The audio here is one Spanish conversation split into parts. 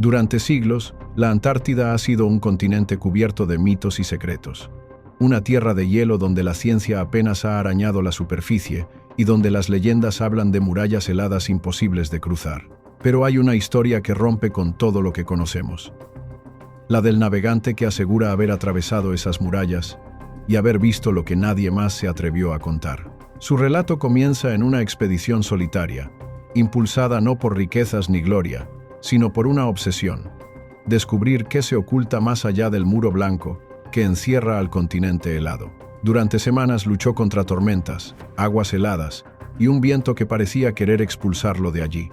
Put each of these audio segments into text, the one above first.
Durante siglos, la Antártida ha sido un continente cubierto de mitos y secretos. Una tierra de hielo donde la ciencia apenas ha arañado la superficie y donde las leyendas hablan de murallas heladas imposibles de cruzar. Pero hay una historia que rompe con todo lo que conocemos. La del navegante que asegura haber atravesado esas murallas y haber visto lo que nadie más se atrevió a contar. Su relato comienza en una expedición solitaria, impulsada no por riquezas ni gloria, sino por una obsesión: descubrir qué se oculta más allá del muro blanco que encierra al continente helado. Durante semanas luchó contra tormentas, aguas heladas y un viento que parecía querer expulsarlo de allí.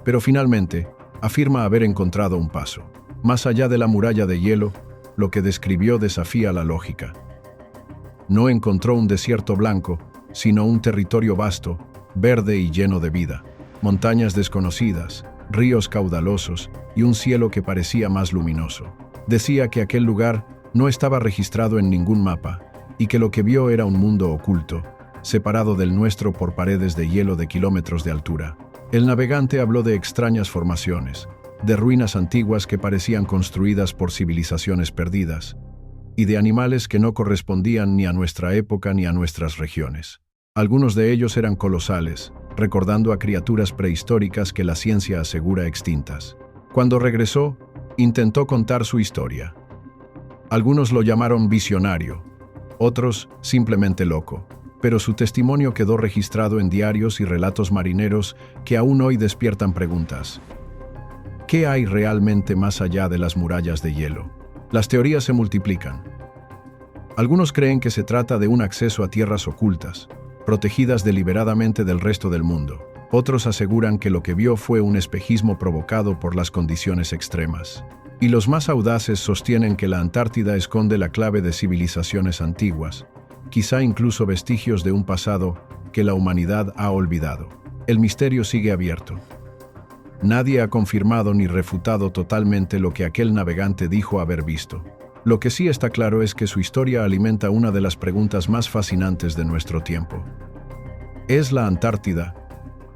Pero finalmente, afirma haber encontrado un paso. Más allá de la muralla de hielo, lo que describió desafía la lógica. No encontró un desierto blanco, sino un territorio vasto, verde y lleno de vida. Montañas desconocidas, ríos caudalosos y un cielo que parecía más luminoso. Decía que aquel lugar no estaba registrado en ningún mapa y que lo que vio era un mundo oculto, separado del nuestro por paredes de hielo de kilómetros de altura. El navegante habló de extrañas formaciones, de ruinas antiguas que parecían construidas por civilizaciones perdidas, y de animales que no correspondían ni a nuestra época ni a nuestras regiones. Algunos de ellos eran colosales, recordando a criaturas prehistóricas que la ciencia asegura extintas. Cuando regresó, intentó contar su historia. Algunos lo llamaron visionario, otros simplemente loco, pero su testimonio quedó registrado en diarios y relatos marineros que aún hoy despiertan preguntas. ¿Qué hay realmente más allá de las murallas de hielo? Las teorías se multiplican. Algunos creen que se trata de un acceso a tierras ocultas, protegidas deliberadamente del resto del mundo. Otros aseguran que lo que vio fue un espejismo provocado por las condiciones extremas. Y los más audaces sostienen que la Antártida esconde la clave de civilizaciones antiguas, quizá incluso vestigios de un pasado que la humanidad ha olvidado. El misterio sigue abierto. Nadie ha confirmado ni refutado totalmente lo que aquel navegante dijo haber visto. Lo que sí está claro es que su historia alimenta una de las preguntas más fascinantes de nuestro tiempo. ¿Es la Antártida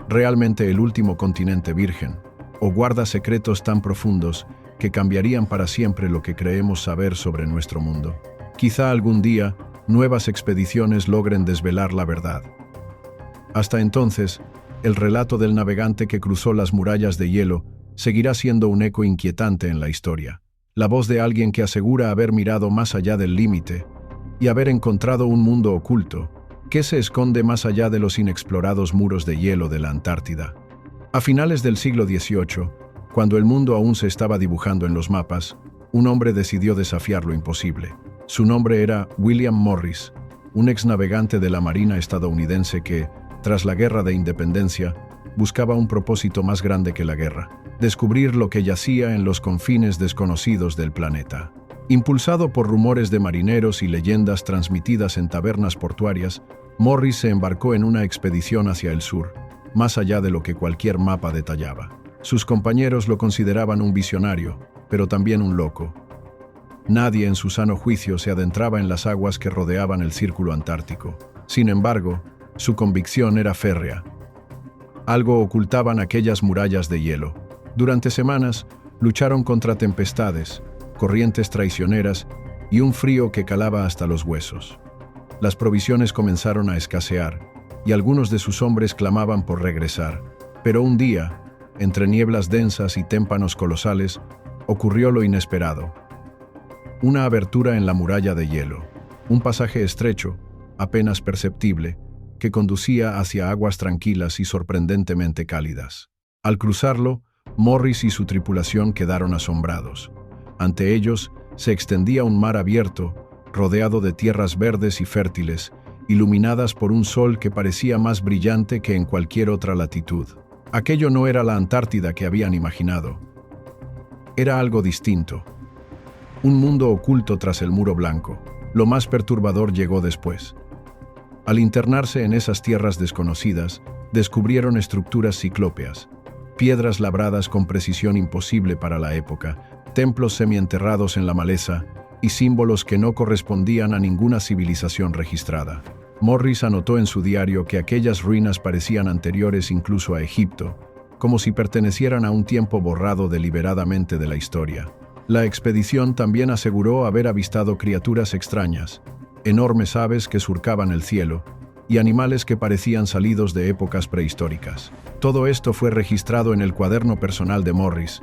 realmente el último continente virgen, o guarda secretos tan profundos que cambiarían para siempre lo que creemos saber sobre nuestro mundo? Quizá algún día nuevas expediciones logren desvelar la verdad. Hasta entonces, el relato del navegante que cruzó las murallas de hielo seguirá siendo un eco inquietante en la historia. La voz de alguien que asegura haber mirado más allá del límite y haber encontrado un mundo oculto que se esconde más allá de los inexplorados muros de hielo de la Antártida. A finales del siglo XVIII, cuando el mundo aún se estaba dibujando en los mapas, un hombre decidió desafiar lo imposible. Su nombre era William Morris, un exnavegante de la Marina estadounidense que, tras la Guerra de Independencia, buscaba un propósito más grande que la guerra: descubrir lo que yacía en los confines desconocidos del planeta. Impulsado por rumores de marineros y leyendas transmitidas en tabernas portuarias, Morris se embarcó en una expedición hacia el sur, más allá de lo que cualquier mapa detallaba. Sus compañeros lo consideraban un visionario, pero también un loco. Nadie en su sano juicio se adentraba en las aguas que rodeaban el círculo antártico. Sin embargo, su convicción era férrea. Algo ocultaban aquellas murallas de hielo. Durante semanas, lucharon contra tempestades, corrientes traicioneras y un frío que calaba hasta los huesos. Las provisiones comenzaron a escasear, y algunos de sus hombres clamaban por regresar. Pero un día, entre nieblas densas y témpanos colosales, ocurrió lo inesperado. Una abertura en la muralla de hielo, un pasaje estrecho, apenas perceptible, que conducía hacia aguas tranquilas y sorprendentemente cálidas. Al cruzarlo, Morris y su tripulación quedaron asombrados. Ante ellos se extendía un mar abierto, rodeado de tierras verdes y fértiles, iluminadas por un sol que parecía más brillante que en cualquier otra latitud. Aquello no era la Antártida que habían imaginado. Era algo distinto. Un mundo oculto tras el muro blanco. Lo más perturbador llegó después. Al internarse en esas tierras desconocidas, descubrieron estructuras ciclópeas, piedras labradas con precisión imposible para la época, templos semienterrados en la maleza y símbolos que no correspondían a ninguna civilización registrada. Morris anotó en su diario que aquellas ruinas parecían anteriores incluso a Egipto, como si pertenecieran a un tiempo borrado deliberadamente de la historia. La expedición también aseguró haber avistado criaturas extrañas, enormes aves que surcaban el cielo, y animales que parecían salidos de épocas prehistóricas. Todo esto fue registrado en el cuaderno personal de Morris,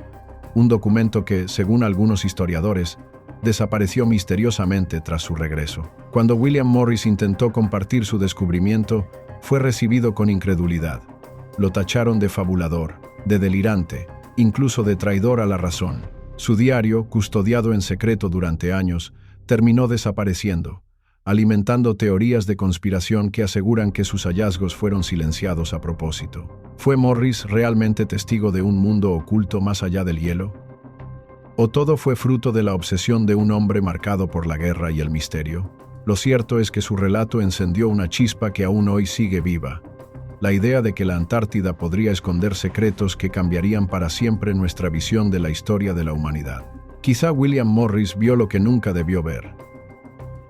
un documento que, según algunos historiadores, desapareció misteriosamente tras su regreso. Cuando William Morris intentó compartir su descubrimiento, fue recibido con incredulidad. Lo tacharon de fabulador, de delirante, incluso de traidor a la razón. Su diario, custodiado en secreto durante años, terminó desapareciendo, alimentando teorías de conspiración que aseguran que sus hallazgos fueron silenciados a propósito. ¿Fue Morris realmente testigo de un mundo oculto más allá del hielo? ¿O todo fue fruto de la obsesión de un hombre marcado por la guerra y el misterio? Lo cierto es que su relato encendió una chispa que aún hoy sigue viva. La idea de que la Antártida podría esconder secretos que cambiarían para siempre nuestra visión de la historia de la humanidad. Quizá William Morris vio lo que nunca debió ver.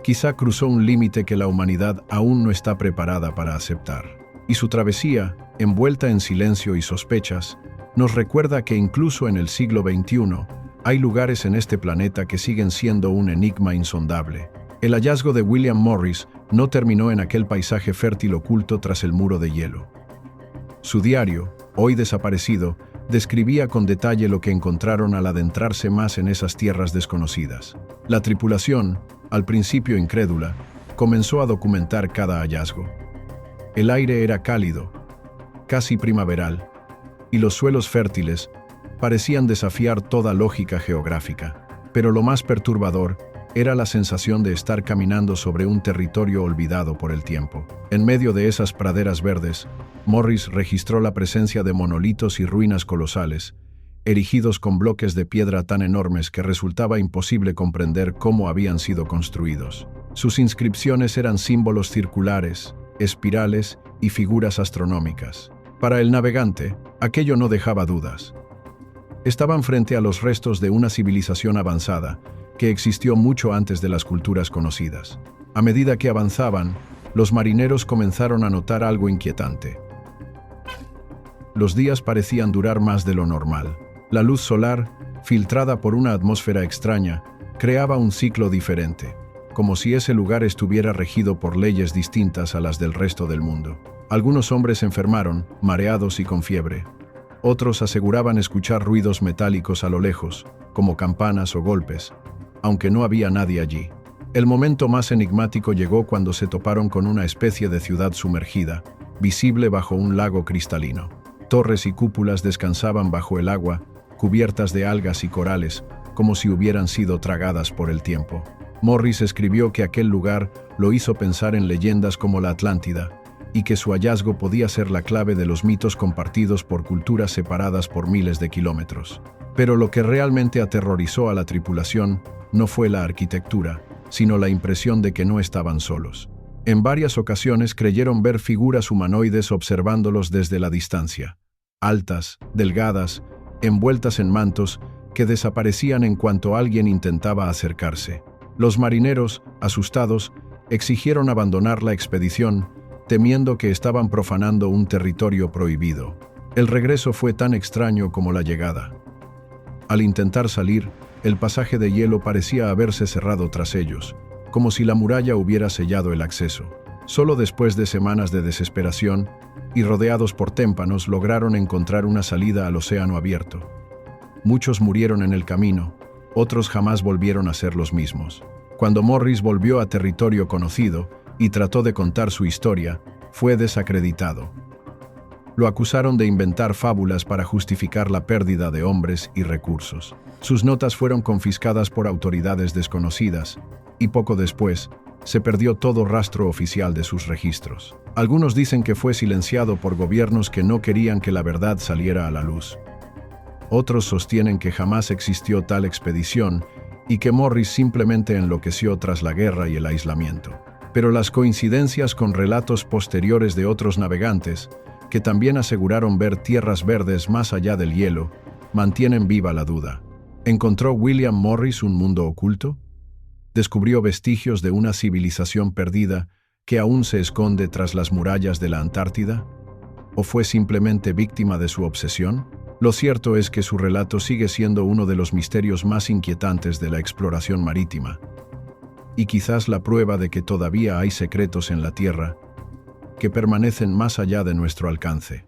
Quizá cruzó un límite que la humanidad aún no está preparada para aceptar. Y su travesía, envuelta en silencio y sospechas, nos recuerda que incluso en el siglo XXI, hay lugares en este planeta que siguen siendo un enigma insondable. El hallazgo de William Morris no terminó en aquel paisaje fértil oculto tras el muro de hielo. Su diario, hoy desaparecido, describía con detalle lo que encontraron al adentrarse más en esas tierras desconocidas. La tripulación, al principio incrédula, comenzó a documentar cada hallazgo. El aire era cálido, casi primaveral, y los suelos fértiles parecían desafiar toda lógica geográfica. Pero lo más perturbador era la sensación de estar caminando sobre un territorio olvidado por el tiempo. En medio de esas praderas verdes, Morris registró la presencia de monolitos y ruinas colosales, erigidos con bloques de piedra tan enormes que resultaba imposible comprender cómo habían sido construidos. Sus inscripciones eran símbolos circulares, espirales y figuras astronómicas. Para el navegante, aquello no dejaba dudas. Estaban frente a los restos de una civilización avanzada, que existió mucho antes de las culturas conocidas. A medida que avanzaban, los marineros comenzaron a notar algo inquietante. Los días parecían durar más de lo normal. La luz solar, filtrada por una atmósfera extraña, creaba un ciclo diferente, como si ese lugar estuviera regido por leyes distintas a las del resto del mundo. Algunos hombres enfermaron, mareados y con fiebre. Otros aseguraban escuchar ruidos metálicos a lo lejos, como campanas o golpes, aunque no había nadie allí. El momento más enigmático llegó cuando se toparon con una especie de ciudad sumergida, visible bajo un lago cristalino. Torres y cúpulas descansaban bajo el agua, cubiertas de algas y corales, como si hubieran sido tragadas por el tiempo. Morris escribió que aquel lugar lo hizo pensar en leyendas como la Atlántida, y que su hallazgo podía ser la clave de los mitos compartidos por culturas separadas por miles de kilómetros. Pero lo que realmente aterrorizó a la tripulación no fue la arquitectura, sino la impresión de que no estaban solos. En varias ocasiones creyeron ver figuras humanoides observándolos desde la distancia, altas, delgadas, envueltas en mantos que desaparecían en cuanto alguien intentaba acercarse. Los marineros, asustados, exigieron abandonar la expedición, temiendo que estaban profanando un territorio prohibido. El regreso fue tan extraño como la llegada. Al intentar salir, el pasaje de hielo parecía haberse cerrado tras ellos, como si la muralla hubiera sellado el acceso. Solo después de semanas de desesperación, y rodeados por témpanos, lograron encontrar una salida al océano abierto. Muchos murieron en el camino, otros jamás volvieron a ser los mismos. Cuando Morris volvió a territorio conocido y trató de contar su historia, fue desacreditado. Lo acusaron de inventar fábulas para justificar la pérdida de hombres y recursos. Sus notas fueron confiscadas por autoridades desconocidas, y poco después, se perdió todo rastro oficial de sus registros. Algunos dicen que fue silenciado por gobiernos que no querían que la verdad saliera a la luz. Otros sostienen que jamás existió tal expedición y que Morris simplemente enloqueció tras la guerra y el aislamiento. Pero las coincidencias con relatos posteriores de otros navegantes, que también aseguraron ver tierras verdes más allá del hielo, mantienen viva la duda. ¿Encontró William Morris un mundo oculto? ¿Descubrió vestigios de una civilización perdida que aún se esconde tras las murallas de la Antártida? ¿O fue simplemente víctima de su obsesión? Lo cierto es que su relato sigue siendo uno de los misterios más inquietantes de la exploración marítima, y quizás la prueba de que todavía hay secretos en la Tierra que permanecen más allá de nuestro alcance.